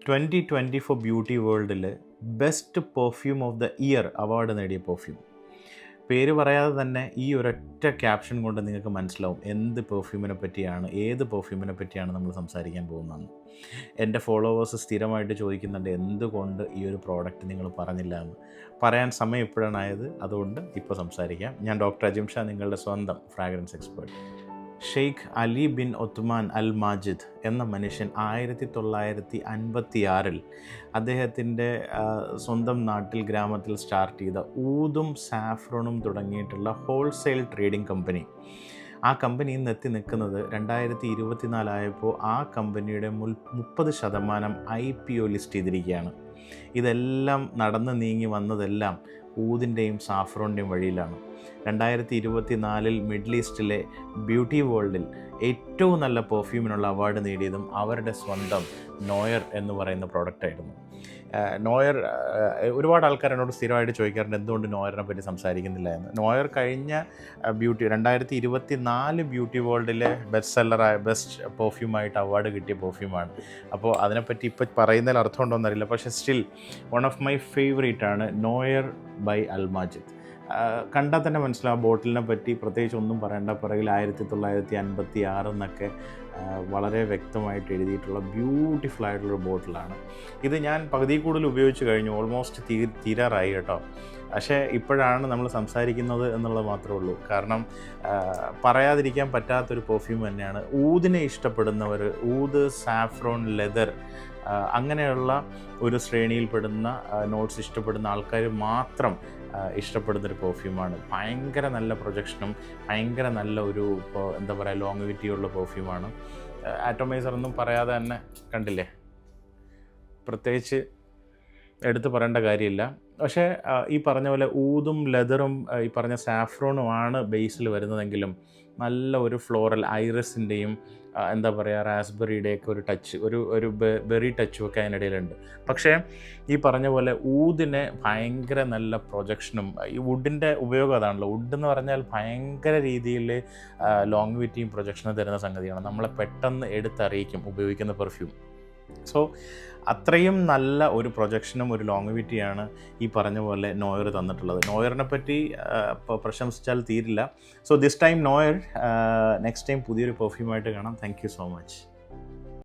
2024 beauty വേൾഡിൽ best perfume of the year award നേടിയ perfume. പേര് പറയാതെ തന്നെ ഈ ഒരൊറ്റ ക്യാപ്ഷൻ കൊണ്ട് നിങ്ങൾക്ക് മനസ്സിലാവും എന്ത് പെർഫ്യൂമിനെ പറ്റിയാണ്, ഏത് പെർഫ്യൂമിനെ പറ്റിയാണ് നമ്മൾ സംസാരിക്കാൻ പോകുന്നതെന്ന്. എൻ്റെ ഫോളോവേഴ്സ് സ്ഥിരമായിട്ട് ചോദിക്കുന്നുണ്ട് എന്തുകൊണ്ട് ഈ ഒരു പ്രോഡക്റ്റ് നിങ്ങൾ പറഞ്ഞില്ല എന്ന്. പറയാൻ സമയം ഇപ്പോഴാണായത്, അതുകൊണ്ട് ഇപ്പോൾ സംസാരിക്കാം. ഞാൻ ഡോക്ടർ അജിം ഷാ, നിങ്ങളുടെ സ്വന്തം fragrance expert. Sheikh Ali bin Othman al Majid എന്ന മനുഷ്യൻ 1956 അദ്ദേഹത്തിൻ്റെ സ്വന്തം നാട്ടിൽ ഗ്രാമത്തിൽ സ്റ്റാർട്ട് ചെയ്ത ഊതും സാഫ്രോണും തുടങ്ങിയിട്ടുള്ള ഹോൾസെയിൽ ട്രേഡിംഗ് കമ്പനി. ആ കമ്പനി ഇന്ന് എത്തി നിൽക്കുന്നത് 2024 ആയപ്പോൾ ആ കമ്പനിയുടെ 30% IPO ലിസ്റ്റ് ചെയ്തിരിക്കുകയാണ്. ഇതെല്ലാം നടന്ന് നീങ്ങി വന്നതെല്ലാം ഊതിൻ്റെയും സാഫ്രോണിൻ്റെയും വഴിയിലാണ്. 2024 മിഡിൽ ഈസ്റ്റിലെ ബ്യൂട്ടി വേൾഡിൽ ഏറ്റവും നല്ല പെർഫ്യൂമിനുള്ള അവാർഡ് നേടിയതും അവരുടെ സ്വന്തം നോയർ എന്ന് പറയുന്ന പ്രോഡക്റ്റായിരുന്നു. നോയർ, ഒരുപാട് ആൾക്കാർ എന്നോട് സ്ഥിരമായിട്ട് ചോദിക്കാറുണ്ട് എന്തുകൊണ്ട് നോയറിനെ പറ്റി സംസാരിക്കുന്നില്ല എന്ന്. നോയർ കഴിഞ്ഞ 2024 ബ്യൂട്ടി വേൾഡിലെ ബെസ്റ്റ് സെല്ലറായ ബെസ്റ്റ് പെർഫ്യൂമായിട്ട് അവാർഡ് കിട്ടിയ പെർഫ്യൂമാണ്. അപ്പോൾ അതിനെപ്പറ്റി ഇപ്പോൾ പറയുന്നതിൽ അർത്ഥമുണ്ടോയെന്ന് അറിയില്ല, പക്ഷേ still one of my favourite ആണ് നോയർ ബൈ അൽ മാജിദ്. കണ്ടാൽ തന്നെ മനസ്സിലാവും ബോട്ടിലിനെ പറ്റി പ്രത്യേകിച്ച് ഒന്നും പറയേണ്ട. പിറകിൽ 1956 എന്നൊക്കെ വളരെ വ്യക്തമായിട്ട് എഴുതിയിട്ടുള്ള ബ്യൂട്ടിഫുൾ ആയിട്ടുള്ളൊരു ബോട്ടിലാണ്. ഇത് ഞാൻ പകുതി കൂടുതൽ ഉപയോഗിച്ച് കഴിഞ്ഞു, ഓൾമോസ്റ്റ് തീരാറായി കേട്ടോ. പക്ഷേ ഇപ്പോഴാണ് നമ്മൾ സംസാരിക്കുന്നത് എന്നുള്ളത് മാത്രമേ ഉള്ളൂ. കാരണം പറയാതിരിക്കാൻ പറ്റാത്തൊരു പെർഫ്യൂം തന്നെയാണ്. ഊതിനെ ഇഷ്ടപ്പെടുന്നവർ, ഊത്, സാഫ്രോൺ, ലെതർ അങ്ങനെയുള്ള ഒരു ശ്രേണിയിൽപ്പെടുന്ന നോട്ട്സ് ഇഷ്ടപ്പെടുന്ന ആൾക്കാർ മാത്രം ഇഷ്ടപ്പെടുന്നൊരു പെർഫ്യൂമാണ്. ഭയങ്കര നല്ല പ്രൊജക്ഷനും ഭയങ്കര നല്ല ഒരു എന്താ പറയുക ലോങ്വിറ്റിയുള്ള പെർഫ്യൂമാണ്. ആറ്റോമൈസർ ഒന്നും പറയാതെ തന്നെ കണ്ടില്ലേ, പ്രത്യേകിച്ച് എടുത്ത് പറയേണ്ട കാര്യമില്ല. പക്ഷേ ഈ പറഞ്ഞ പോലെ ഊതും ലെതറും ഈ പറഞ്ഞ സാഫ്രോണുമാണ് ബേസിൽ വരുന്നതെങ്കിലും നല്ല ഒരു ഫ്ലോറൽ ഐറിസിൻ്റെയും എന്താ പറയുക റാസ്ബെറിയുടെയൊക്കെ ഒരു ടച്ച്, ഒരു ബെറി ടച്ചും ഒക്കെ അതിനിടയിലുണ്ട്. പക്ഷേ ഈ പറഞ്ഞ പോലെ ഊതിന് ഭയങ്കര നല്ല പ്രൊജക്ഷനും, ഈ വുഡിൻ്റെ ഉപയോഗം അതാണല്ലോ. വുഡ് എന്ന് പറഞ്ഞാൽ ഭയങ്കര രീതിയിൽ ലോങ്വിറ്റിയും പ്രൊജക്ഷനും തരുന്ന സംഗതിയാണ്. നമ്മളെ പെട്ടെന്ന് എടുത്തറിയിക്കും ഉപയോഗിക്കുന്ന പെർഫ്യൂം. സോ അത്രയും നല്ല ഒരു പ്രൊജക്ഷനും ഒരു ലോങ്വിറ്റിയാണ് ഈ പറഞ്ഞ പോലെ നോയർ തന്നിട്ടുള്ളത്. നോയറിനെ പറ്റി പ്രശംസിച്ചാൽ തീരില്ല. So this time noir. Next time പുതിയൊരു പെർഫ്യൂമായിട്ട് കാണാം. Thank you so much.